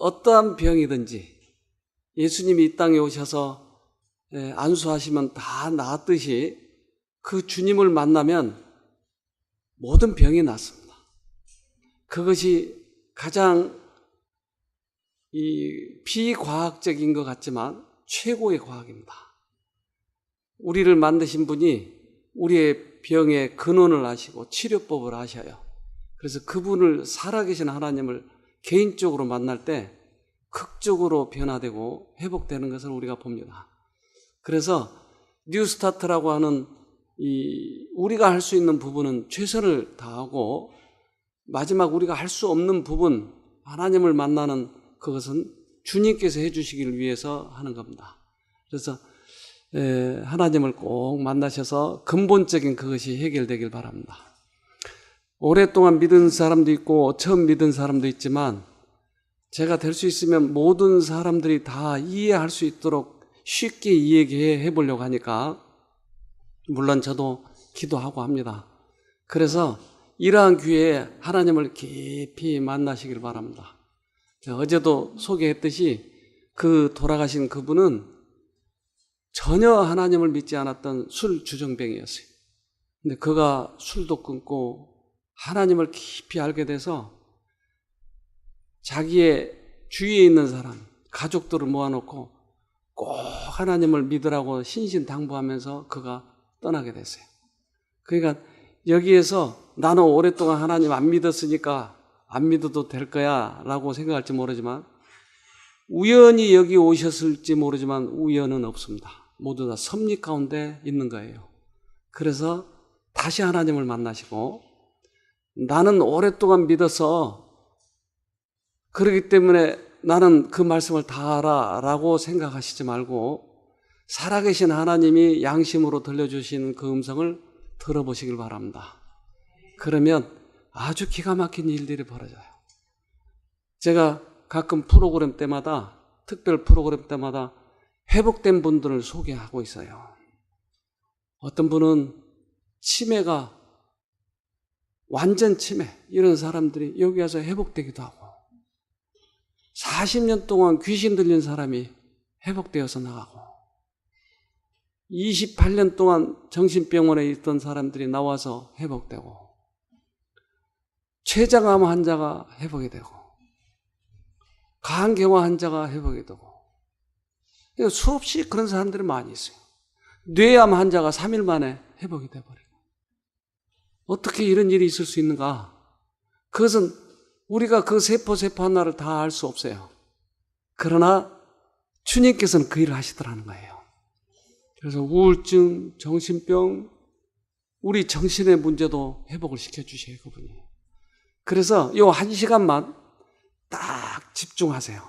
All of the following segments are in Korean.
어떠한 병이든지 예수님이 이 땅에 오셔서 안수하시면 다 나았듯이 그 주님을 만나면 모든 병이 낫습니다. 그것이 가장 비과학적인 것 같지만 최고의 과학입니다. 우리를 만드신 분이 우리의 병의 근원을 아시고 치료법을 아셔요. 그래서 그분을 살아계신 하나님을 개인적으로 만날 때 극적으로 변화되고 회복되는 것을 우리가 봅니다. 그래서 뉴스타트라고 하는 우리가 할 수 있는 부분은 최선을 다하고 마지막 우리가 할 수 없는 부분, 하나님을 만나는 그것은 주님께서 해주시기를 위해서 하는 겁니다. 그래서 하나님을 꼭 만나셔서 근본적인 그것이 해결되길 바랍니다. 오랫동안 믿은 사람도 있고 처음 믿은 사람도 있지만 제가 될 수 있으면 모든 사람들이 다 이해할 수 있도록 쉽게 이야기해 보려고 하니까 물론 저도 기도하고 합니다. 그래서 이러한 기회에 하나님을 깊이 만나시길 바랍니다. 어제도 소개했듯이 그 돌아가신 그분은 전혀 하나님을 믿지 않았던 술 주정뱅이였어요. 근데 그가 술도 끊고 하나님을 깊이 알게 돼서 자기의 주위에 있는 사람, 가족들을 모아놓고 꼭 하나님을 믿으라고 신신당부하면서 그가 떠나게 됐어요. 그러니까 여기에서 나는 오랫동안 하나님 안 믿었으니까 안 믿어도 될 거야 라고 생각할지 모르지만 우연히 여기 오셨을지 모르지만 우연은 없습니다. 모두 다 섭리 가운데 있는 거예요. 그래서 다시 하나님을 만나시고 나는 오랫동안 믿어서 그렇기 때문에 나는 그 말씀을 다 알아 라고 생각하시지 말고 살아계신 하나님이 양심으로 들려주신 그 음성을 들어보시길 바랍니다. 그러면 아주 기가 막힌 일들이 벌어져요. 제가 가끔 프로그램 때마다 특별 프로그램 때마다 회복된 분들을 소개하고 있어요. 어떤 분은 치매가 완전 치매 이런 사람들이 여기 와서 회복되기도 하고 40년 동안 귀신 들린 사람이 회복되어서 나가고 28년 동안 정신병원에 있던 사람들이 나와서 회복되고 췌장암 환자가 회복이 되고 간경화 환자가 회복이 되고 수없이 그런 사람들이 많이 있어요. 뇌암 환자가 3일 만에 회복이 돼버리고 어떻게 이런 일이 있을 수 있는가? 그것은 우리가 그 세포 하나를 다 알 수 없어요. 그러나 주님께서는 그 일을 하시더라는 거예요. 그래서 우울증, 정신병, 우리 정신의 문제도 회복을 시켜주셔요, 그분이. 그래서 요 1시간만 딱 집중하세요.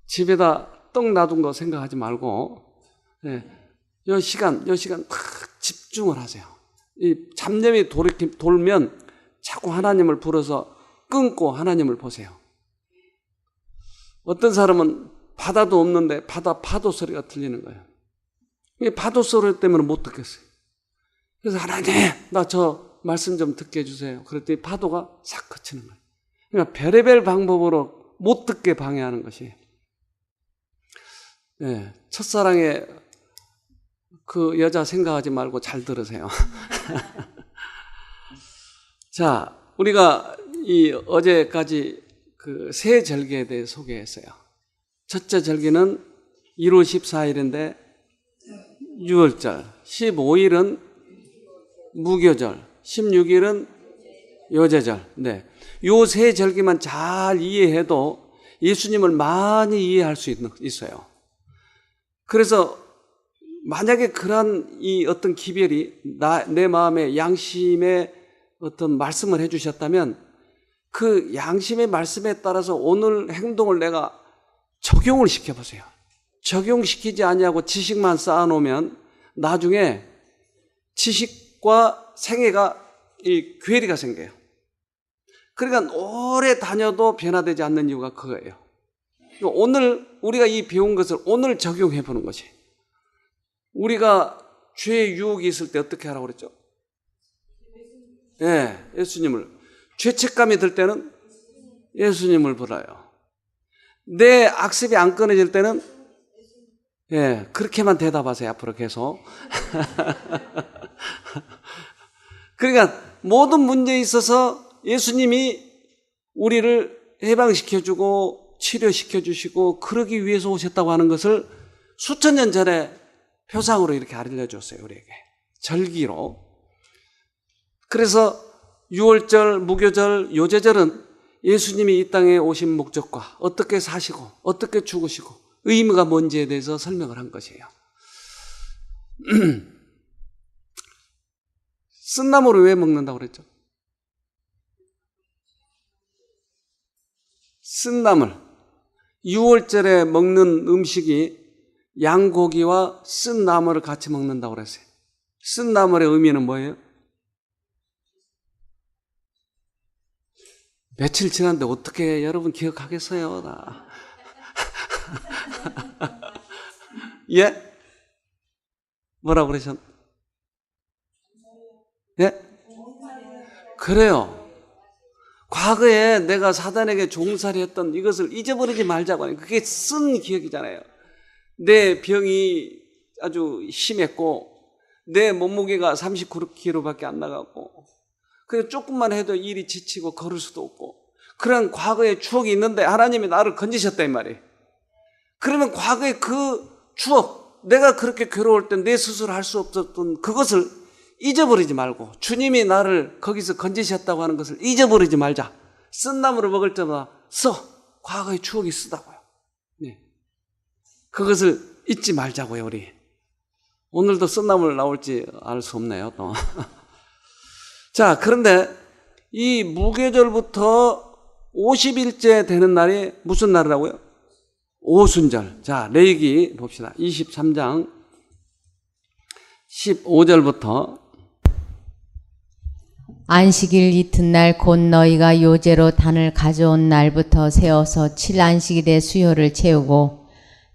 집에다 떡 놔둔 거 생각하지 말고, 요 시간 딱 집중을 하세요. 이 잡념이 돌면 자꾸 하나님을 불러서 끊고 하나님을 보세요. 어떤 사람은 바다도 없는데 파도 소리가 들리는 거예요. 이 파도 소리 때문에 못 듣겠어요. 그래서 하나님, 나 저 말씀 좀 듣게 해주세요. 그랬더니 파도가 싹 그치는 거예요. 그러니까 별의별 방법으로 못 듣게 방해하는 것이에요. 첫사랑의 그 여자 생각하지 말고 잘 들으세요. 자, 우리가 어제까지 그 세 절기에 대해 소개했어요. 첫째 절기는 1월 14일인데 유월절, 15일은 무교절, 16일은 요제절. 요 세 절기만 잘 이해해도 예수님을 많이 이해할 수 있어요. 그래서 만약에 그러한 어떤 기별이 내 마음에 양심의 어떤 말씀을 해주셨다면 그 양심의 말씀에 따라서 오늘 행동을 내가 적용을 시켜보세요. 적용시키지 아니하고 지식만 쌓아놓으면 나중에 지식과 생애가 괴리가 생겨요. 그러니까 오래 다녀도 변화되지 않는 이유가 그거예요. 오늘 우리가 이 배운 것을 오늘 적용해 보는 것이. 우리가 죄의 유혹이 있을 때 어떻게 하라고 그랬죠? 예수님을. 죄책감이 들 때는 예수님을 불러요. 내 악습이 안 끊어질 때는 예, 그렇게만 대답하세요. 앞으로 계속. 그러니까 모든 문제에 있어서 예수님이 우리를 해방시켜주고 치료시켜주시고 그러기 위해서 오셨다고 하는 것을 수천 년 전에 표상으로 이렇게 알려줬어요. 우리에게. 절기로. 그래서 유월절, 무교절, 요제절은 예수님이 이 땅에 오신 목적과 어떻게 사시고 어떻게 죽으시고 의미가 뭔지에 대해서 설명을 한 것이에요. 쓴나물을 왜 먹는다고 그랬죠? 쓴나물. 유월절에 먹는 음식이 양고기와 쓴나물을 같이 먹는다고 그랬어요. 쓴나물의 의미는 뭐예요? 며칠 지났는데 어떻게 여러분 기억하겠어요? 나. 예? 뭐라고 그러셨? 예? 그래요. 과거에 내가 사단에게 종살이 했던 이것을 잊어버리지 말자고 하는 그게 쓴 기억이잖아요. 내 병이 아주 심했고 내 몸무게가 39kg밖에 안 나갔고 그래서 조금만 해도 일이 지치고 걸을 수도 없고 그런 과거의 추억이 있는데 하나님이 나를 건지셨다 이 말이에요. 그러면 과거의 그 추억, 내가 그렇게 괴로울 때 내 스스로 할 수 없었던 그것을 잊어버리지 말고 주님이 나를 거기서 건지셨다고 하는 것을 잊어버리지 말자. 쓴 나물을 먹을 때마다 써. 과거의 추억이 쓰다고요. 네. 그것을 잊지 말자고요, 우리. 오늘도 쓴 나물 나올지 알 수 없네요, 또. 자, 그런데 이 무교절부터 50일째 되는 날이 무슨 날이라고요? 오순절. 자, 레위기 봅시다. 23장 15절부터 안식일 이튿날 곧 너희가 요제로 단을 가져온 날부터 세어서 7안식일의 수요를 채우고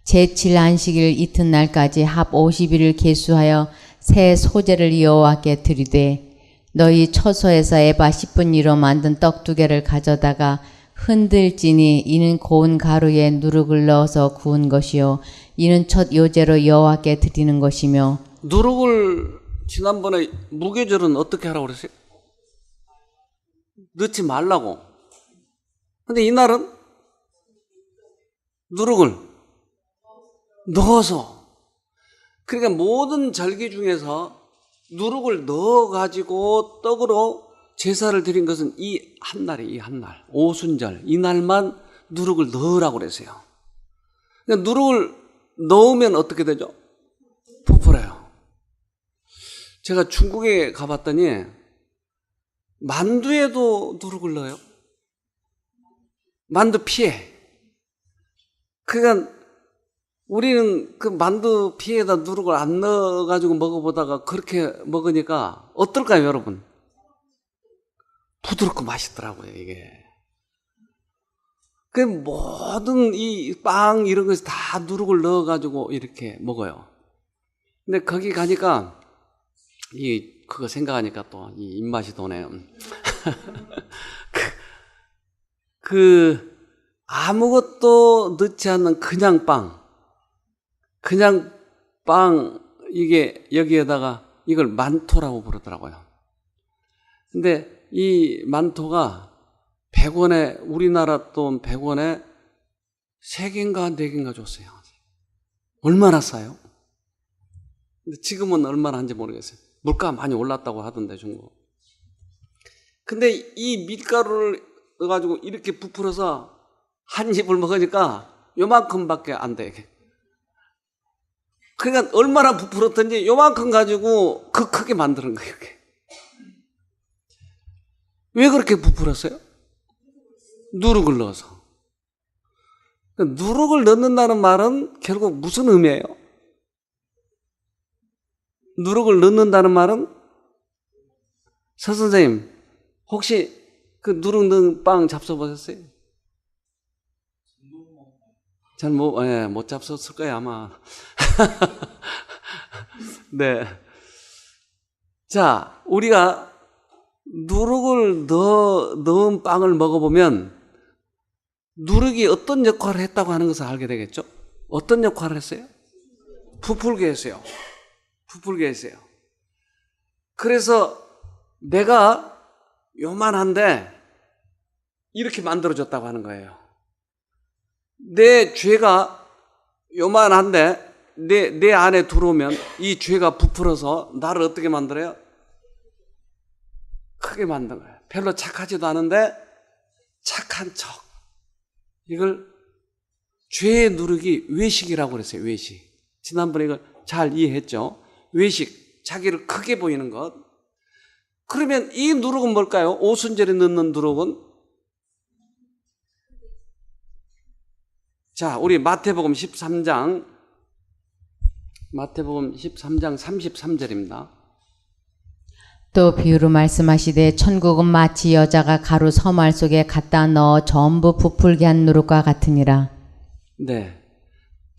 제7안식일 이튿날까지 합 50일을 계수하여 새 소제를 여호와께 드리되 너희 처소에서 에바 10분위로 만든 떡 2개를 가져다가 흔들지니 이는 고운 가루에 누룩을 넣어서 구운 것이요 이는 첫 요제로 여호와께 드리는 것이며. 누룩을 지난번에 무교절은 어떻게 하라고 그랬어요? 넣지 말라고. 근데 이날은 누룩을 넣어서. 그러니까 모든 절기 중에서 누룩을 넣어가지고 떡으로 제사를 드린 것은 이 한 날이에요. 이 한 날. 오순절. 이날만 누룩을 넣으라고 그랬어요. 그러니까 누룩을 넣으면 어떻게 되죠? 부풀어요. 제가 중국에 가봤더니 만두에도 누룩을 넣어요. 만두 피에. 그러니까 우리는 그 만두 피에다 누룩을 안 넣어가지고 먹어보다가 그렇게 먹으니까 어떨까요, 여러분? 부드럽고 맛있더라고요, 이게. 그 모든 이 빵 이런 것에 다 누룩을 넣어가지고 이렇게 먹어요. 근데 거기 가니까 그거 생각하니까 또 이 입맛이 도네요. 아무것도 넣지 않는 그냥 빵, 이게 여기에다가 이걸 만토라고 부르더라고요. 근데 이 만토가 100원에, 우리나라 돈 100원에 3개인가 4개인가 줬어요. 얼마나 싸요? 근데 지금은 얼마나 한지 모르겠어요. 물가 많이 올랐다고 하던데, 중국. 근데 이 밀가루를 넣어가지고 이렇게 부풀어서 한 입을 먹으니까 요만큼밖에 안 돼. 그러니까 얼마나 부풀었던지 요만큼 가지고 그 크게 만드는 거예요, 이렇게. 왜 그렇게 부풀었어요? 누룩을 넣어서. 그러니까 누룩을 넣는다는 말은 결국 무슨 의미예요? 누룩을 넣는다는 말은 서 선생님 혹시 그 누룩 넣은 빵 잡숴보셨어요? 잘 못 잡섰을 거예요 아마. 네. 자, 우리가 누룩을 넣은 빵을 먹어보면 누룩이 어떤 역할을 했다고 하는 것을 알게 되겠죠? 어떤 역할을 했어요? 부풀게 했어요. 부풀게 했어요. 그래서 내가 요만한데 이렇게 만들어졌다고 하는 거예요. 내 죄가 요만한데 내 안에 들어오면 이 죄가 부풀어서 나를 어떻게 만들어요? 크게 만든 거예요. 별로 착하지도 않은데 착한 척. 이걸 죄의 누룩이 외식이라고 그랬어요. 외식. 지난번에 이걸 잘 이해했죠? 외식. 자기를 크게 보이는 것. 그러면 이 누룩은 뭘까요? 오순절에 넣는 누룩은? 자, 우리 마태복음 13장 33절입니다. 또 비유로 말씀하시되 천국은 마치 여자가 가루 서말 속에 갖다 넣어 전부 부풀게 한 누룩과 같으니라. 네.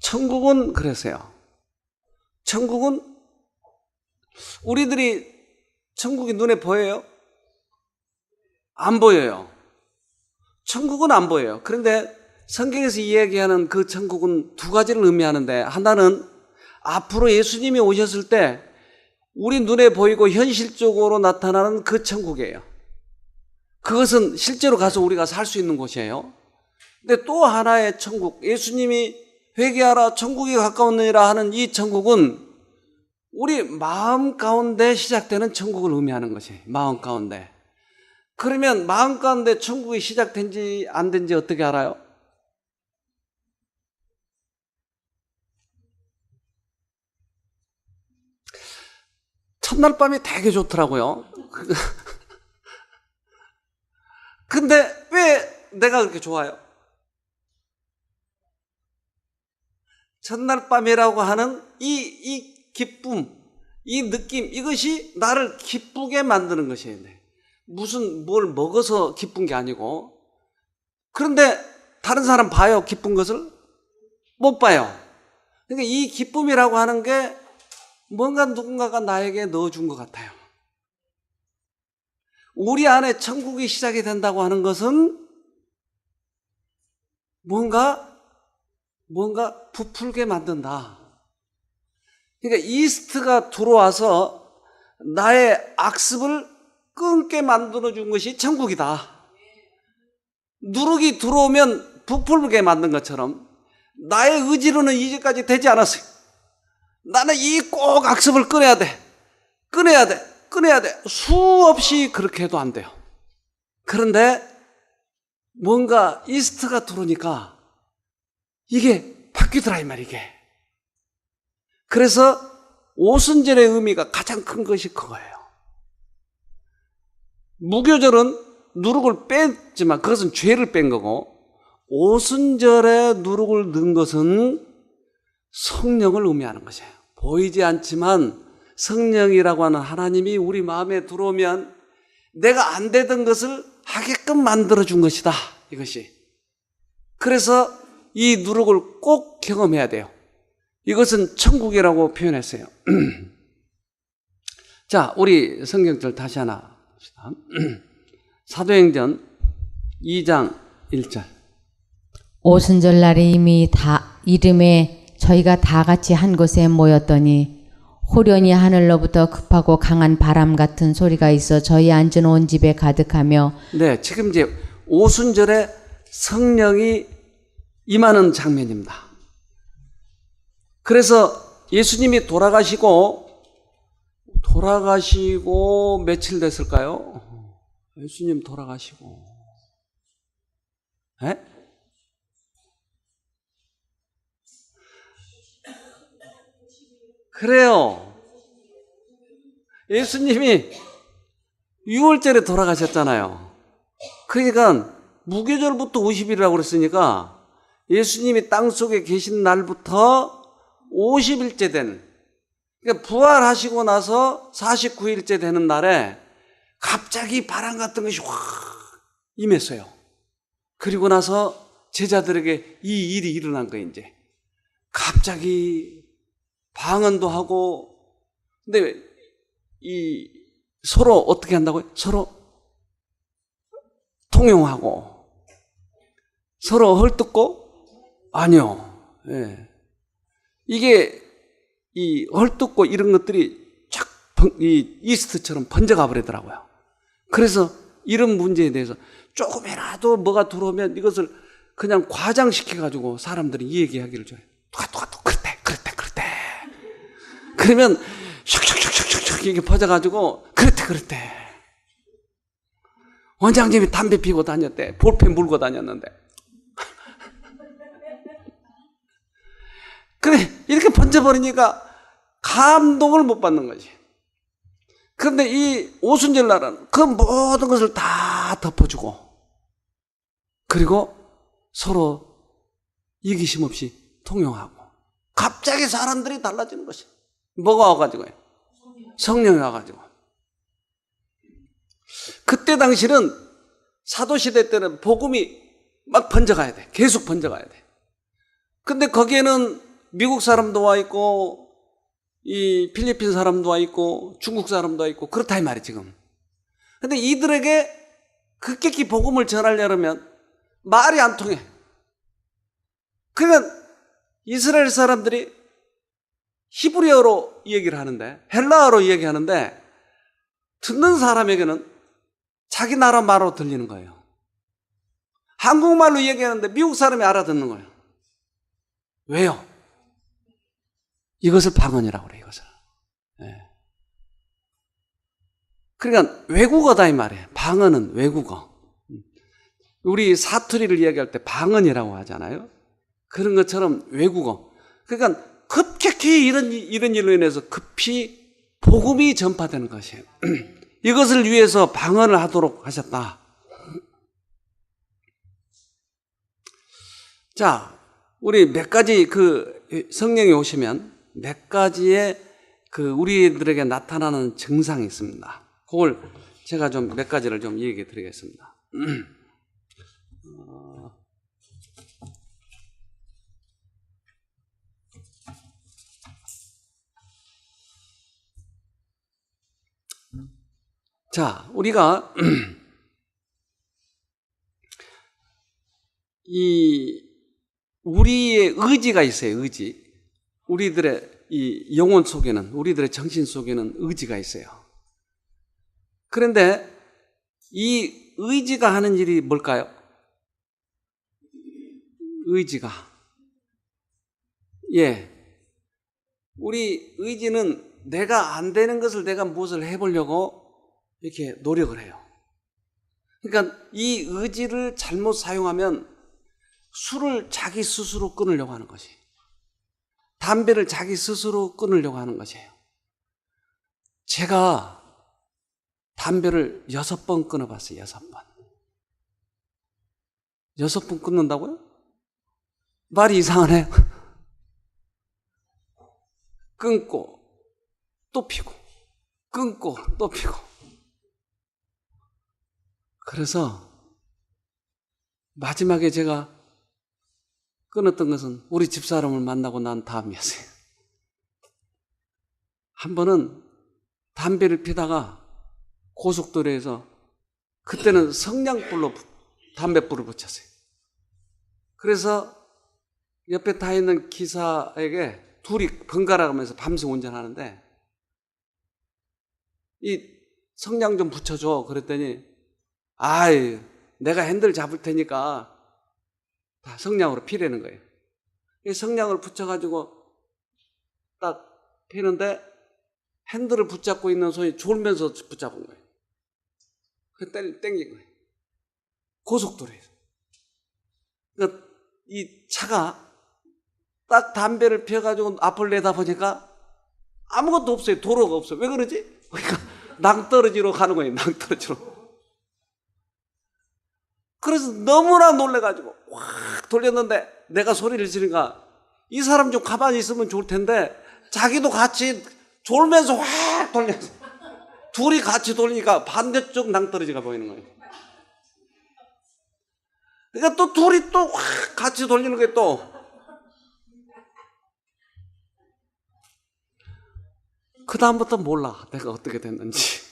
천국은 그랬어요. 천국은 우리들이 천국이 눈에 보여요? 안 보여요. 천국은 안 보여요. 그런데 성경에서 이야기하는 그 천국은 두 가지를 의미하는데, 하나는 앞으로 예수님이 오셨을 때 우리 눈에 보이고 현실적으로 나타나는 그 천국이에요. 그것은 실제로 가서 우리가 살 수 있는 곳이에요. 근데 또 하나의 천국, 예수님이 회개하라 천국이 가까웠느니라 하는 이 천국은 우리 마음 가운데 시작되는 천국을 의미하는 것이에요. 마음 가운데. 그러면 마음 가운데 천국이 시작된지 안 된지 어떻게 알아요? 첫날 밤이 되게 좋더라고요. 근데 왜 내가 그렇게 좋아요? 첫날 밤이라고 하는 이 기쁨, 이 느낌, 이것이 나를 기쁘게 만드는 것이에요. 무슨 뭘 먹어서 기쁜 게 아니고. 그런데 다른 사람 봐요? 기쁜 것을? 못 봐요. 그러니까 이 기쁨이라고 하는 게 뭔가 누군가가 나에게 넣어준 것 같아요. 우리 안에 천국이 시작이 된다고 하는 것은 뭔가 부풀게 만든다. 그러니까 이스트가 들어와서 나의 악습을 끊게 만들어준 것이 천국이다. 누룩이 들어오면 부풀게 만든 것처럼 나의 의지로는 이제까지 되지 않았어요. 나는 이 꼭 악습을 끊어야 돼. 수없이 그렇게 해도 안 돼요. 그런데 뭔가 이스트가 들어오니까 이게 바뀌더라 이 말이야, 이게. 그래서 오순절의 의미가 가장 큰 것이 그거예요. 무교절은 누룩을 뺐지만 그것은 죄를 뺀 거고, 오순절에 누룩을 넣은 것은 성령을 의미하는 것이에요. 보이지 않지만 성령이라고 하는 하나님이 우리 마음에 들어오면 내가 안 되던 것을 하게끔 만들어준 것이다, 이것이. 그래서 이 누룩을 꼭 경험해야 돼요. 이것은 천국이라고 표현했어요. 자, 우리 성경절 다시 하나 봅시다. 사도행전 2장 1절. 오순절 날에 이미 다 이름에 저희가 다 같이 한 곳에 모였더니 호련히 하늘로부터 급하고 강한 바람 같은 소리가 있어 저희 앉은 온 집에 가득하며. 네, 지금 이제 오순절에 성령이 임하는 장면입니다. 그래서 예수님이 돌아가시고 며칠 됐을까요? 예수님 돌아가시고, 에? 그래요. 예수님이 6월절에 돌아가셨잖아요. 그러니까 무교절부터 50일이라고 그랬으니까 예수님이 땅속에 계신 날부터 50일째 된, 그러니까 부활하시고 나서 49일째 되는 날에 갑자기 바람 같은 것이 확 임했어요. 그리고 나서 제자들에게 이 일이 일어난 거예요. 이제 갑자기 방언도 하고. 근데 이 서로 어떻게 한다고요? 서로 통용하고. 서로 헐뜯고? 아니요. 예. 이게 이 헐뜯고 이런 것들이 쫙 이 이스트처럼 번져가 버리더라고요. 그래서 이런 문제에 대해서 조금이라도 뭐가 들어오면 이것을 그냥 과장시켜가지고 사람들이 이 얘기하기를 좋아해요. 누가 그랬대. 그러면 슉슉슉슉슉 이게 퍼져가지고 그랬대. 원장님이 담배 피고 다녔대. 볼펜 물고 다녔는데. 그래, 이렇게 번져버리니까 감동을 못 받는 거지. 그런데 이 오순절 날은 그 모든 것을 다 덮어주고, 그리고 서로 이기심 없이 통용하고, 갑자기 사람들이 달라지는 것이. 뭐가 와가지고요? 성령이 와가지고. 그때 당시는 사도시대 때는 복음이 막 번져가야 돼. 계속 번져가야 돼. 근데 거기에는 미국 사람도 와 있고, 이 필리핀 사람도 와 있고, 중국 사람도 와 있고, 그렇다 이 말이에요, 지금. 근데 이들에게 급격히 복음을 전하려면 말이 안 통해. 그러면 이스라엘 사람들이 히브리어로 얘기를 하는데, 헬라어로 얘기하는데, 듣는 사람에게는 자기 나라 말로 들리는 거예요. 한국말로 얘기하는데 미국 사람이 알아듣는 거예요. 왜요? 이것을 방언이라고 그래요, 이것을. 네. 그러니까 외국어다 이 말이에요. 방언은 외국어. 우리 사투리를 이야기할 때 방언이라고 하잖아요. 그런 것처럼 외국어. 그러니까 급격히 이런 일로 인해서 급히 복음이 전파되는 것이에요. 이것을 위해서 방언을 하도록 하셨다. 자, 우리 몇 가지 성령이 오시면 몇 가지의 우리들에게 나타나는 증상이 있습니다. 그걸 제가 좀 몇 가지를 좀 얘기해 드리겠습니다. 자, 우리가 우리의 의지가 있어요, 의지. 우리들의 이 영혼 속에는, 우리들의 정신 속에는 의지가 있어요. 그런데 이 의지가 하는 일이 뭘까요? 의지가. 예. 우리 의지는 내가 안 되는 것을 내가 무엇을 해보려고 이렇게 노력을 해요. 그러니까 이 의지를 잘못 사용하면 술을 자기 스스로 끊으려고 하는 것이, 담배를 자기 스스로 끊으려고 하는 것이에요. 제가 담배를 6번 끊어봤어요. 6번. 6번 끊는다고요? 말이 이상하네. 끊고 또 피고, 끊고 또 피고. 그래서 마지막에 제가 끊었던 것은 우리 집사람을 만나고 난 다음이었어요. 한 번은 담배를 피다가 고속도로에서, 그때는 성냥불로 담배불을 붙였어요. 그래서 옆에 타 있는 기사에게 둘이 번갈아 가면서 밤새 운전하는데, 이 성냥 좀 붙여줘 그랬더니, 아이, 내가 핸들 잡을 테니까 다 성냥으로 피라는 거예요. 이 성냥을 붙여가지고 딱 피는데 핸들을 붙잡고 있는 손이 졸면서 붙잡은 거예요. 그래서 땡긴 거예요. 고속도로에서. 그러니까 이 차가 딱 담배를 피워가지고 앞을 내다보니까 아무것도 없어요. 도로가 없어요. 왜 그러지? 그러니까 낭떠러지로 가는 거예요. 낭떠러지로. 그래서 너무나 놀래가지고 확 돌렸는데, 내가 소리를 지르니까 이 사람 좀 가만히 있으면 좋을 텐데 자기도 같이 졸면서 확 돌렸어. 둘이 같이 돌리니까 반대쪽 낭떠러지가 보이는 거예요. 그러니까 또 둘이 또 확 같이 돌리는 게 또. 그 다음부터 몰라, 내가 어떻게 됐는지.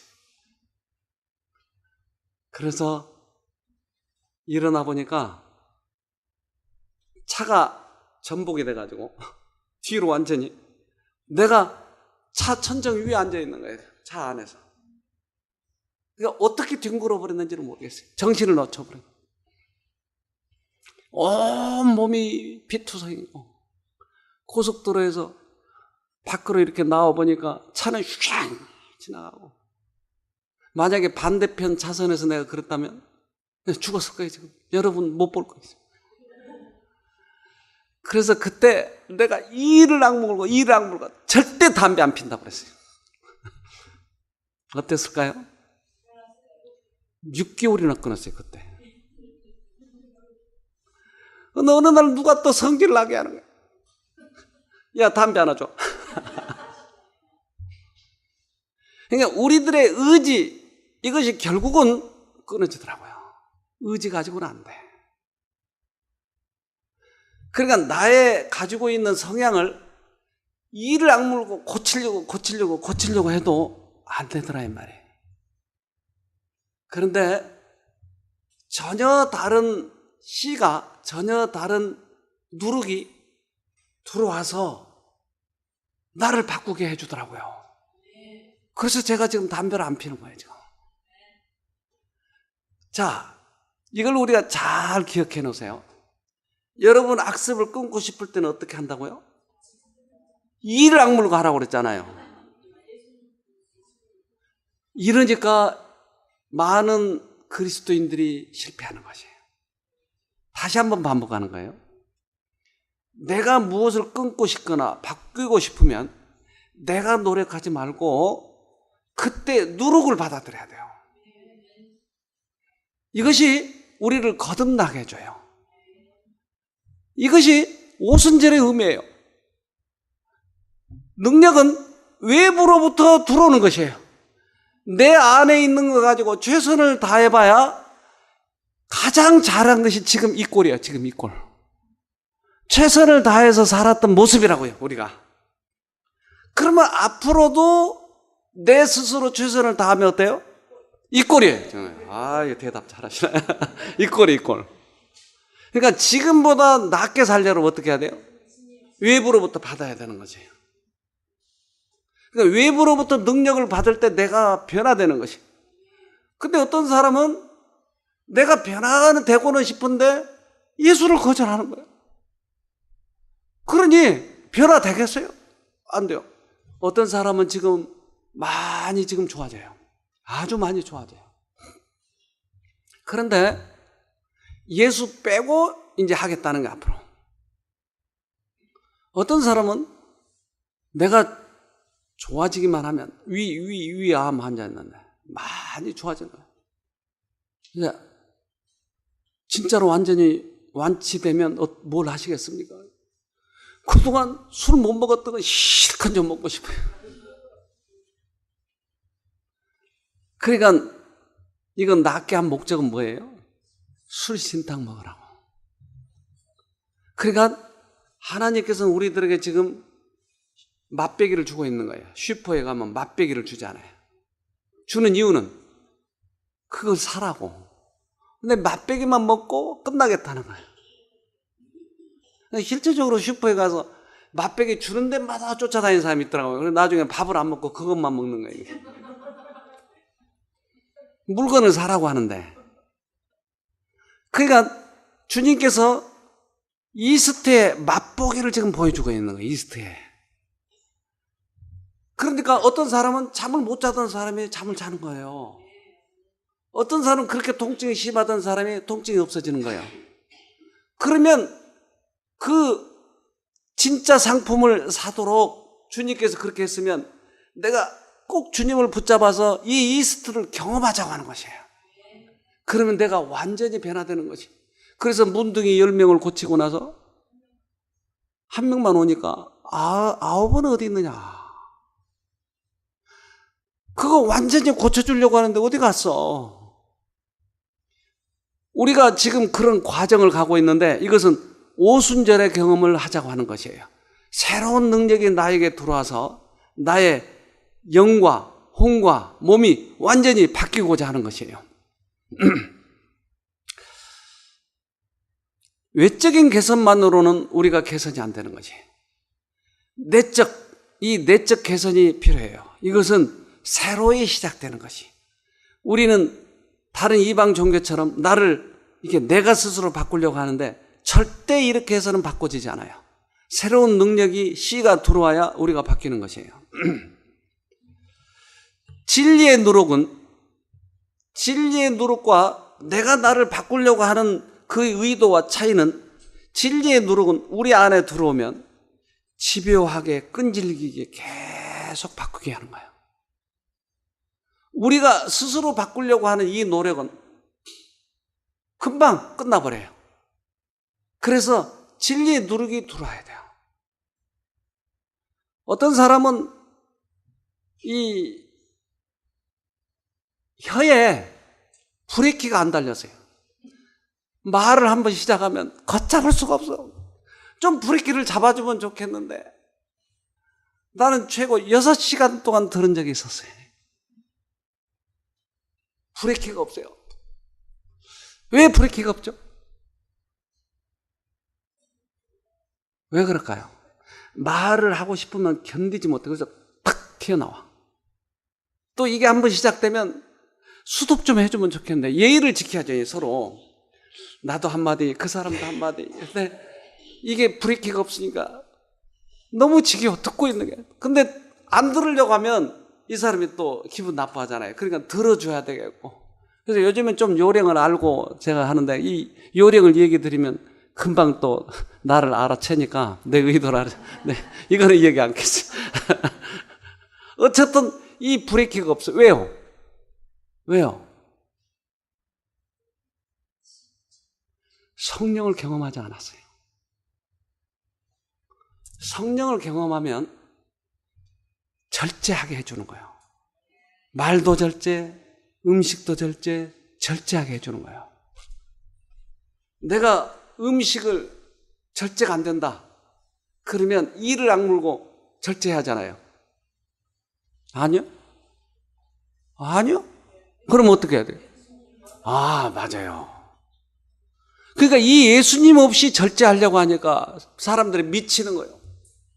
그래서 일어나 보니까 차가 전복이 돼가지고 뒤로 완전히 내가 차 천정 위에 앉아있는 거예요. 차 안에서. 그러니까 어떻게 뒹굴어 버렸는지는 모르겠어요. 정신을 놓쳐버려요. 온 몸이 피투성이고 고속도로에서 밖으로 이렇게 나와보니까 차는 휙 지나가고, 만약에 반대편 차선에서 내가 그랬다면 죽었을 거예요. 지금 여러분 못 볼 거예요. 그래서 그때 내가 이를 악물고 절대 담배 안 핀다고 그랬어요. 어땠을까요? 6개월이나 끊었어요. 그때. 어느 날 누가 또 성질을 나게 하는 거야. 야, 담배 하나 줘. 그러니까 우리들의 의지, 이것이 결국은 끊어지더라고요. 의지 가지고는 안 돼. 그러니까 나의 가지고 있는 성향을 이를 악물고 고치려고 해도 안 되더라 이 말이에요. 그런데 전혀 다른 씨가, 전혀 다른 누룩이 들어와서 나를 바꾸게 해주더라고요. 그래서 제가 지금 담배를 안 피는 거예요, 지금. 자, 이걸 우리가 잘 기억해 놓으세요. 여러분 악습을 끊고 싶을 때는 어떻게 한다고요? 이를 악물고 하라고 그랬잖아요. 이러니까 많은 그리스도인들이 실패하는 것이에요. 다시 한번 반복하는 거예요. 내가 무엇을 끊고 싶거나 바꾸고 싶으면 내가 노력하지 말고 그때 누룩을 받아들여야 돼요. 이것이 우리를 거듭나게 해줘요. 이것이 오순절의 의미예요. 능력은 외부로부터 들어오는 것이에요. 내 안에 있는 거 가지고 최선을 다해봐야 가장 잘한 것이 지금 이 꼴이에요. 지금 이 꼴. 최선을 다해서 살았던 모습이라고요, 우리가. 그러면 앞으로도 내 스스로 최선을 다하면 어때요? 이 꼴이에요. 아, 이거 대답 잘하시네. 이 꼴이 이 꼴. 그러니까 지금보다 낫게 살려면 어떻게 해야 돼요? 외부로부터 받아야 되는 거지. 그러니까 외부로부터 능력을 받을 때 내가 변화되는 것이. 근데 어떤 사람은 내가 변화가 되고는 싶은데 예수를 거절하는 거예요. 그러니 변화되겠어요? 안 돼요. 어떤 사람은 지금 많이 지금 좋아져요. 아주 많이 좋아져요. 그런데 예수 빼고 이제 하겠다는 게 앞으로. 어떤 사람은 내가 좋아지기만 하면 위암 환자였는데 많이 좋아진 거예요. 이제 진짜로 완전히 완치되면 뭘 하시겠습니까? 그동안 술 못 먹었던 거 실컷 좀 먹고 싶어요. 그러니까 이건 낫게 한 목적은 뭐예요? 술 신탕 먹으라고. 그러니까 하나님께서는 우리들에게 지금 맛배기를 주고 있는 거예요. 슈퍼에 가면 맛배기를 주잖아요. 주는 이유는 그걸 사라고. 근데 맛배기만 먹고 끝나겠다는 거예요. 실질적으로 슈퍼에 가서 맛배기 주는 데마다 쫓아다니는 사람이 있더라고요. 그래서 나중에 밥을 안 먹고 그것만 먹는 거예요. 물건을 사라고 하는데. 그러니까 주님께서 이스트의 맛보기를 지금 보여주고 있는 거예요. 이스트에. 그러니까 어떤 사람은 잠을 못 자던 사람이 잠을 자는 거예요. 어떤 사람은 그렇게 통증이 심하던 사람이 통증이 없어지는 거예요. 그러면 그 진짜 상품을 사도록 주님께서 그렇게 했으면 내가 꼭 주님을 붙잡아서 이 이스트를 경험하자고 하는 것이에요. 그러면 내가 완전히 변화되는 것이. 그래서 문둥이 10명을 고치고 나서 한 명만 오니까 9은 어디 있느냐. 그거 완전히 고쳐주려고 하는데 어디 갔어? 우리가 지금 그런 과정을 가고 있는데 이것은 오순절의 경험을 하자고 하는 것이에요. 새로운 능력이 나에게 들어와서 나의 영과 혼과 몸이 완전히 바뀌고자 하는 것이에요. 외적인 개선만으로는 우리가 개선이 안 되는 거지. 이 내적 개선이 필요해요. 이것은 새로이 시작되는 것이. 우리는 다른 이방 종교처럼 나를 이게 내가 스스로 바꾸려고 하는데 절대 이렇게 해서는 바꿔지지 않아요. 새로운 능력이 씨가 들어와야 우리가 바뀌는 것이에요. 진리의 누룩과 내가 나를 바꾸려고 하는 그 의도와 차이는, 진리의 누룩은 우리 안에 들어오면 집요하게 끈질기게 계속 바꾸게 하는 거예요. 우리가 스스로 바꾸려고 하는 이 노력은 금방 끝나버려요. 그래서 진리의 누룩이 들어와야 돼요. 어떤 사람은 이 혀에 브레이크가 안 달렸어요. 말을 한번 시작하면 걷잡을 수가 없어. 좀 브레이크를 잡아주면 좋겠는데 나는 최고 6시간 동안 들은 적이 있었어요. 브레이크가 없어요. 왜 브레이크가 없죠? 왜 그럴까요? 말을 하고 싶으면 견디지 못해. 그래서 탁 튀어나와. 또 이게 한번 시작되면 수습 좀 해주면 좋겠는데 예의를 지켜야죠, 서로. 나도 한마디, 그 사람도 한마디. 근데 이게 브레이크가 없으니까 너무 지겨워, 듣고 있는 게. 근데 안 들으려고 하면 이 사람이 또 기분 나빠하잖아요. 그러니까 들어줘야 되겠고. 그래서 요즘엔 좀 요령을 알고 제가 하는데 이 요령을 얘기 드리면 금방 또 나를 알아채니까 내 의도를 알아. 네, 이거는 얘기 않겠어요. 어쨌든 이 브레이크가 없어요. 왜요? 성령을 경험하지 않았어요. 성령을 경험하면 절제하게 해주는 거예요. 말도 절제, 음식도 절제하게 해주는 거예요. 내가 음식을 절제가 안 된다. 그러면 이를 악물고 절제하잖아요. 아니요? 그럼 어떻게 해야 돼요? 맞아요. 그러니까 이 예수님 없이 절제하려고 하니까 사람들이 미치는 거예요.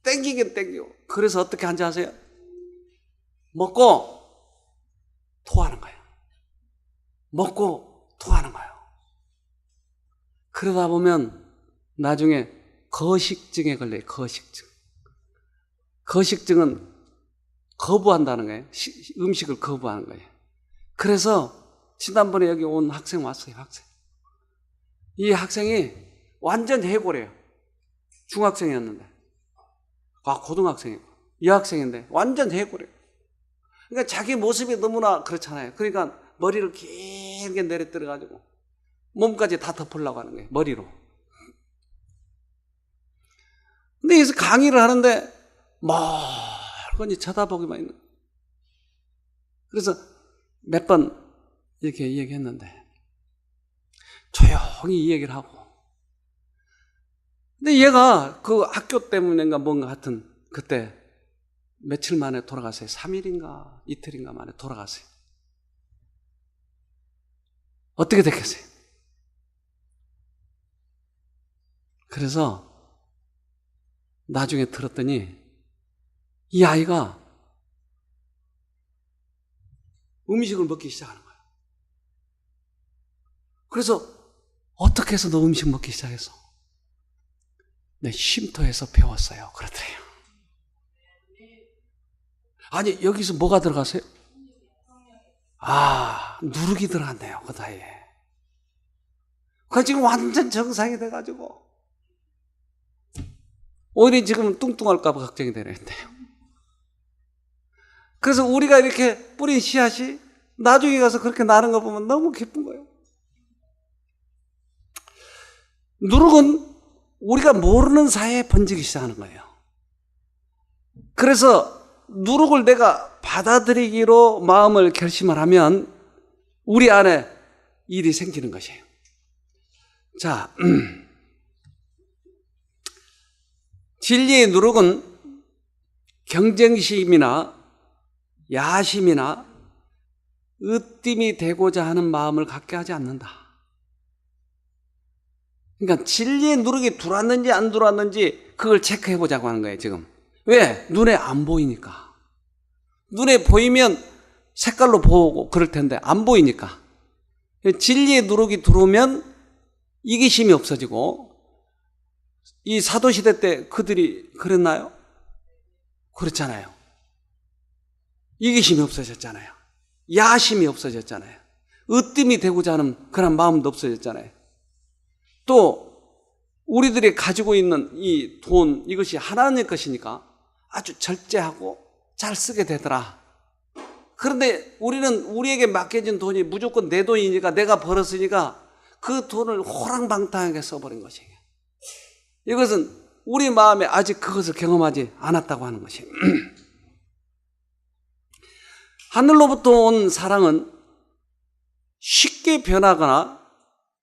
땡기긴 땡기고. 그래서 어떻게 하는지 아세요? 먹고 토하는 거예요. 먹고 토하는 거예요. 그러다 보면 나중에 거식증에 걸려요. 거식증은 거부한다는 거예요. 음식을 거부하는 거예요. 그래서 지난번에 여기 온 학생 왔어요. 이 학생이 완전 해고래요. 중학생이었는데. 고등학생이고. 여학생인데 완전 해고래요. 그러니까 자기 모습이 너무나 그렇잖아요. 그러니까 머리를 길게 내려뜨려가지고 몸까지 다 덮으려고 하는 거예요. 머리로. 근데 여기서 강의를 하는데 멀거니 쳐다보기만 있는 거예요. 그래서 몇 번 이렇게 얘기했는데 조용히 이 얘기를 하고. 근데 얘가 그 학교 때문인가 뭔가 하여튼 그때 며칠 만에 돌아갔어요. 3일인가 이틀인가 만에 돌아갔어요. 어떻게 됐겠어요? 그래서 나중에 들었더니 이 아이가 음식을 먹기 시작하는 거예요. 그래서 어떻게 해서 너 음식 먹기 시작했어? 네, 쉼터에서 배웠어요. 그러더래요. 아니, 여기서 뭐가 들어갔어요? 누룩이 들어갔네요. 그 나이에. 그 지금 완전 정상이 돼가지고 오히려 지금 뚱뚱할까봐 걱정이 되는데요. 그래서 우리가 이렇게 뿌린 씨앗이 나중에 가서 그렇게 나는 거 보면 너무 기쁜 거예요. 누룩은 우리가 모르는 사이에 번지기 시작하는 거예요. 그래서 누룩을 내가 받아들이기로 마음을 결심을 하면 우리 안에 일이 생기는 것이에요. 자, 진리의 누룩은 경쟁심이나 야심이나 으뜸이 되고자 하는 마음을 갖게 하지 않는다. 그러니까 진리의 누룩이 들어왔는지 안 들어왔는지 그걸 체크해 보자고 하는 거예요, 지금. 왜? 눈에 안 보이니까. 눈에 보이면 색깔로 보고 그럴 텐데 안 보이니까. 진리의 누룩이 들어오면 이기심이 없어지고, 이 사도시대 때 그들이 그랬나요? 그렇잖아요. 이기심이 없어졌잖아요. 야심이 없어졌잖아요. 으뜸이 되고자 하는 그런 마음도 없어졌잖아요. 또 우리들이 가지고 있는 이 돈, 이것이 하나님의 것이니까 아주 절제하고 잘 쓰게 되더라. 그런데 우리는 우리에게 맡겨진 돈이 무조건 내 돈이니까, 내가 벌었으니까 그 돈을 호랑방탕하게 써버린 것이에요. 이것은 우리 마음에 아직 그것을 경험하지 않았다고 하는 것이에요. 하늘로부터 온 사랑은 쉽게 변하거나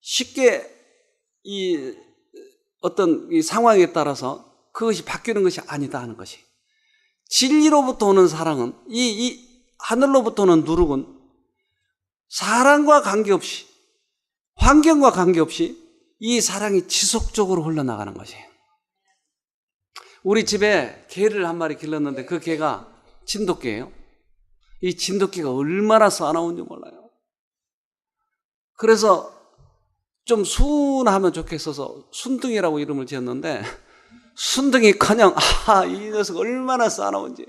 쉽게 이 어떤 이 상황에 따라서 그것이 바뀌는 것이 아니다 하는 것이. 진리로부터 오는 사랑은, 이 하늘로부터 오는 누룩은 사랑과 관계없이, 환경과 관계없이 이 사랑이 지속적으로 흘러나가는 것이에요. 우리 집에 개를 한 마리 길렀는데 그 개가 진돗개예요. 이 진돗개가 얼마나 싸나운지 몰라요. 그래서 좀 순하면 좋겠어서 순둥이라고 이름을 지었는데, 순둥이커녕 이 녀석 얼마나 싸나운지.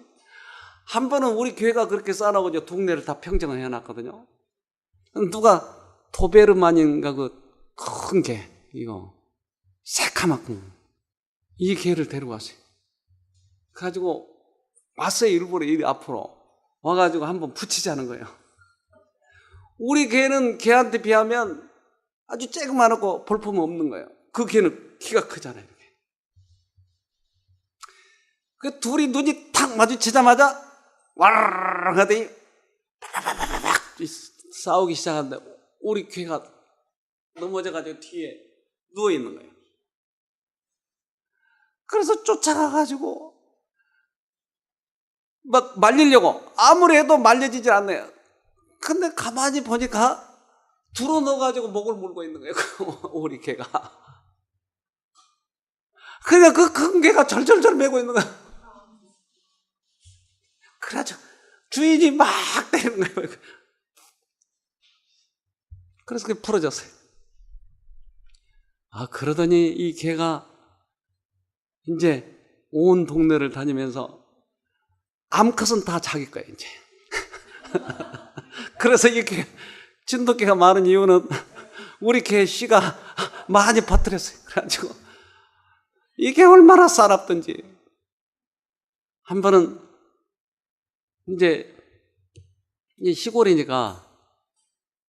한 번은 우리 교회가 그렇게 싸나고 동네를 다 평정을 해놨거든요. 누가 도베르만인가 그 큰 개, 이거 새카맣고 이 개를 데리고 왔어요. 그래가지고 왔어요. 일부러 이 앞으로 와가지고 한번 붙이자는 거예요. 우리 개는 개한테 비하면 아주 쬐그만하고 볼품은 없는 거예요. 그 개는 키가 크잖아요. 이렇게. 그 둘이 눈이 탁 마주치자마자 와르르 하더니 바바바바박 싸우기 시작하는데 우리 개가 넘어져가지고 뒤에 누워있는 거예요. 그래서 쫓아가가지고 막 말리려고 아무리 해도 말려지질 않네요. 근데 가만히 보니까 들어 넣어가지고 목을 물고 있는 거예요. 우리 개가. 그러니까 그 큰 개가 절절절 매고 있는 거예요. 그래가지고 주인이 막 때리는 거예요. 그래서 그게 풀어졌어요. 그러더니 이 개가 이제 온 동네를 다니면서 암컷은 다 자기 거예요, 이제. 그래서 이렇게 진돗개가 많은 이유는 우리 개 씨가 많이 퍼뜨렸어요. 그래가지고 이게 얼마나 싸납던지. 한 번은 이제 시골이니까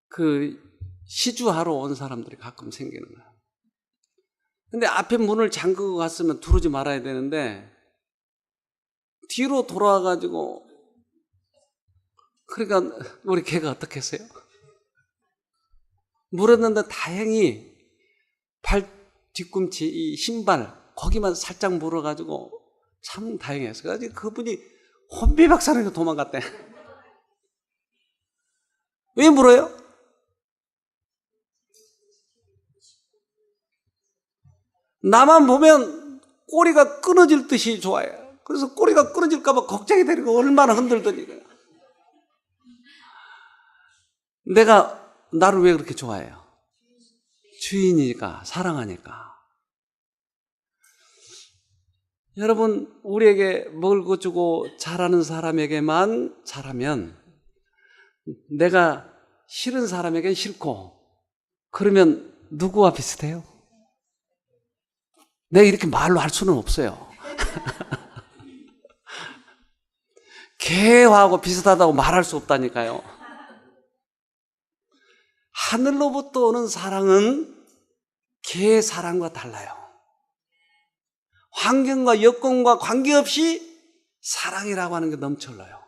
그 시주하러 온 사람들이 가끔 생기는 거예요. 근데 앞에 문을 잠그고 갔으면 들어오지 말아야 되는데 뒤로 돌아와가지고, 그러니까 우리 개가 어떻게 했어요? 물었는데 다행히 발 뒤꿈치, 이 신발 거기만 살짝 물어가지고 참 다행이었어요. 그래서 그분이 혼비박산하게 도망갔대. 왜 물어요? 나만 보면 꼬리가 끊어질 듯이 좋아해요. 그래서 꼬리가 끊어질까봐 걱정이 되니까 얼마나 흔들더니. 내가 나를 왜 그렇게 좋아해요? 주인이니까, 사랑하니까. 여러분, 우리에게 먹을 주고 잘하는 사람에게만 잘하면, 내가 싫은 사람에겐 싫고, 그러면 누구와 비슷해요? 내가 이렇게 말로 할 수는 없어요. 개하고 비슷하다고 말할 수 없다니까요. 하늘로부터 오는 사랑은 개의 사랑과 달라요. 환경과 여건과 관계없이 사랑이라고 하는 게 넘쳐 흘러요.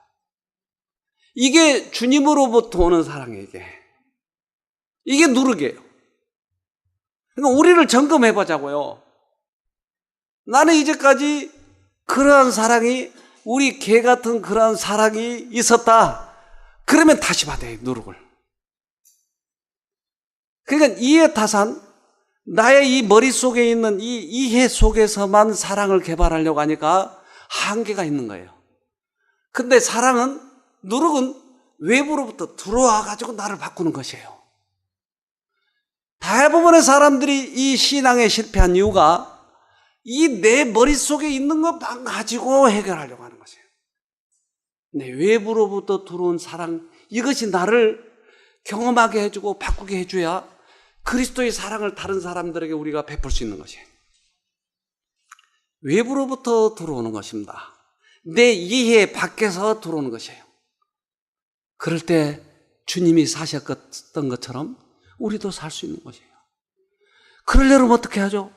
이게 주님으로부터 오는 사랑이에요, 이게. 이게 누룩이에요. 그러니까 우리를 점검해 보자고요. 나는 이제까지 그러한 사랑이, 우리 개 같은 그러한 사랑이 있었다. 그러면 다시 받아요, 누룩을. 그러니까 이해타산, 나의 이 머릿속에 있는 이 이해 속에서만 사랑을 개발하려고 하니까 한계가 있는 거예요. 근데 사랑은, 누룩은 외부로부터 들어와 가지고 나를 바꾸는 것이에요. 대부분의 사람들이 이 신앙에 실패한 이유가 이 내 머릿속에 있는 것만 가지고 해결하려고 하는 것이에요. 내 외부로부터 들어온 사랑, 이것이 나를 경험하게 해주고 바꾸게 해줘야 그리스도의 사랑을 다른 사람들에게 우리가 베풀 수 있는 것이에요. 외부로부터 들어오는 것입니다. 내 이해 밖에서 들어오는 것이에요. 그럴 때 주님이 사셨던 것처럼 우리도 살 수 있는 것이에요. 그러려면 어떻게 하죠?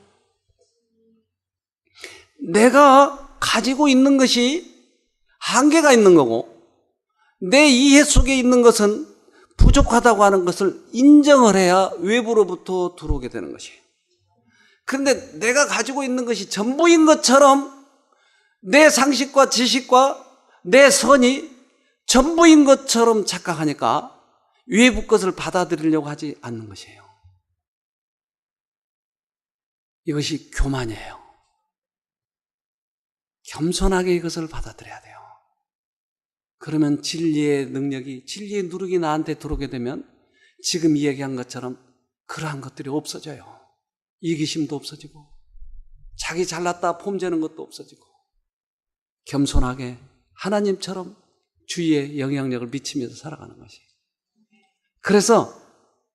내가 가지고 있는 것이 한계가 있는 거고 내 이해 속에 있는 것은 부족하다고 하는 것을 인정을 해야 외부로부터 들어오게 되는 것이에요. 그런데 내가 가지고 있는 것이 전부인 것처럼 내 상식과 지식과 내 선이 전부인 것처럼 착각하니까 외부 것을 받아들이려고 하지 않는 것이에요. 이것이 교만이에요. 겸손하게 이것을 받아들여야 돼요. 그러면 진리의 능력이, 진리의 누룩이 나한테 들어오게 되면 지금 이야기한 것처럼 그러한 것들이 없어져요. 이기심도 없어지고 자기 잘났다 폼재는 것도 없어지고 겸손하게 하나님처럼 주위에 영향력을 미치면서 살아가는 것이. 그래서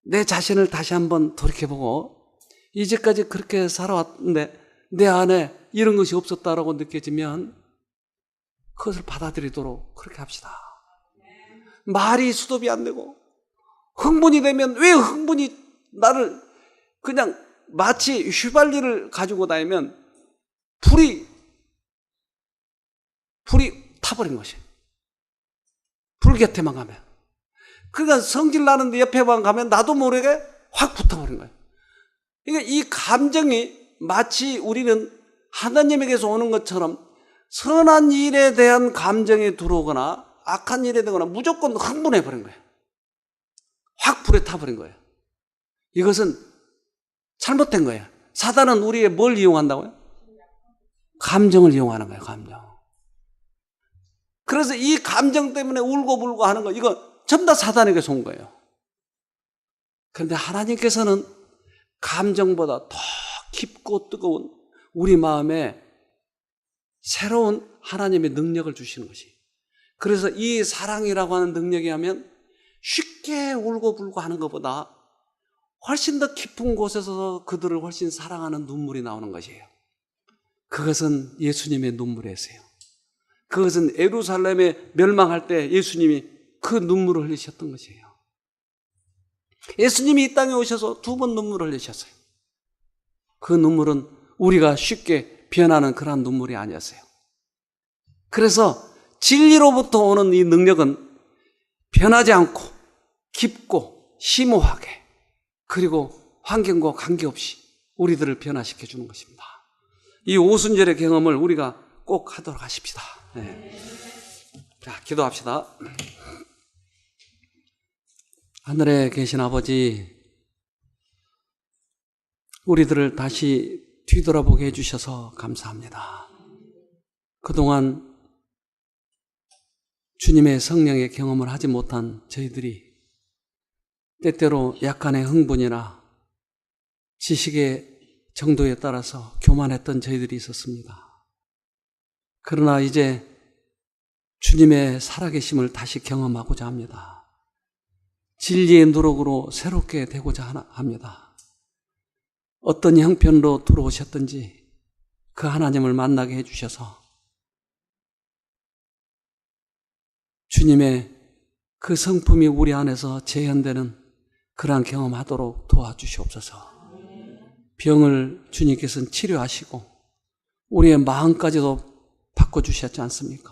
내 자신을 다시 한번 돌이켜보고 이제까지 그렇게 살아왔는데 내 안에 이런 것이 없었다라고 느껴지면 그것을 받아들이도록 그렇게 합시다. 말이 수습이 안 되고 흥분이 되면 왜 흥분이 나를 그냥 마치 휘발유를 가지고 다니면 불이 타버린 것이에요. 불 곁에만 가면. 그러니까 성질 나는데 옆에만 가면 나도 모르게 확 붙어버린 거예요. 그러니까 이 감정이 마치 우리는 하나님에게서 오는 것처럼 선한 일에 대한 감정이 들어오거나 악한 일에 되거나 무조건 흥분해버린 거예요. 확 불에 타버린 거예요. 이것은 잘못된 거예요. 사단은 우리의 뭘 이용한다고요? 감정을 이용하는 거예요. 감정. 그래서 이 감정 때문에 울고불고 하는 거, 이거 전부 다 사단에게서 온 거예요. 그런데 하나님께서는 감정보다 더 깊고 뜨거운 우리 마음에 새로운 하나님의 능력을 주시는 것이. 그래서 이 사랑이라고 하는 능력이 하면 쉽게 울고불고 하는 것보다 훨씬 더 깊은 곳에서 그들을 훨씬 사랑하는 눈물이 나오는 것이에요. 그것은 예수님의 눈물이었어요. 그것은 예루살렘에 멸망할 때 예수님이 그 눈물을 흘리셨던 것이에요. 예수님이 이 땅에 오셔서 2번 눈물을 흘리셨어요. 그 눈물은 우리가 쉽게 변하는 그런 눈물이 아니었어요. 그래서 진리로부터 오는 이 능력은 변하지 않고 깊고 심오하게 그리고 환경과 관계없이 우리들을 변화시켜 주는 것입니다. 이 오순절의 경험을 우리가 꼭 하도록 하십시다. 네. 자, 기도합시다. 하늘에 계신 아버지, 우리들을 다시 뒤돌아보게 해주셔서 감사합니다. 그동안 주님의 성령의 경험을 하지 못한 저희들이 때때로 약간의 흥분이나 지식의 정도에 따라서 교만했던 저희들이 있었습니다. 그러나 이제 주님의 살아계심을 다시 경험하고자 합니다. 진리의 누룩으로 새롭게 되고자 합니다. 어떤 형편으로 들어오셨든지 그 하나님을 만나게 해주셔서 주님의 그 성품이 우리 안에서 재현되는 그러한 경험하도록 도와주시옵소서. 병을 주님께서는 치료하시고 우리의 마음까지도 바꿔주셨지 않습니까?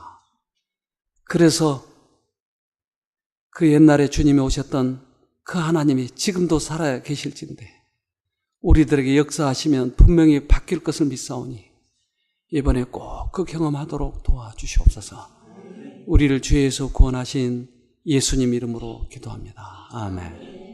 그래서 그 옛날에 주님이 오셨던 그 하나님이 지금도 살아 계실진데 우리들에게 역사하시면 분명히 바뀔 것을 믿사오니 이번에 꼭 그 경험하도록 도와주시옵소서. 우리를 죄에서 구원하신 예수님 이름으로 기도합니다. 아멘.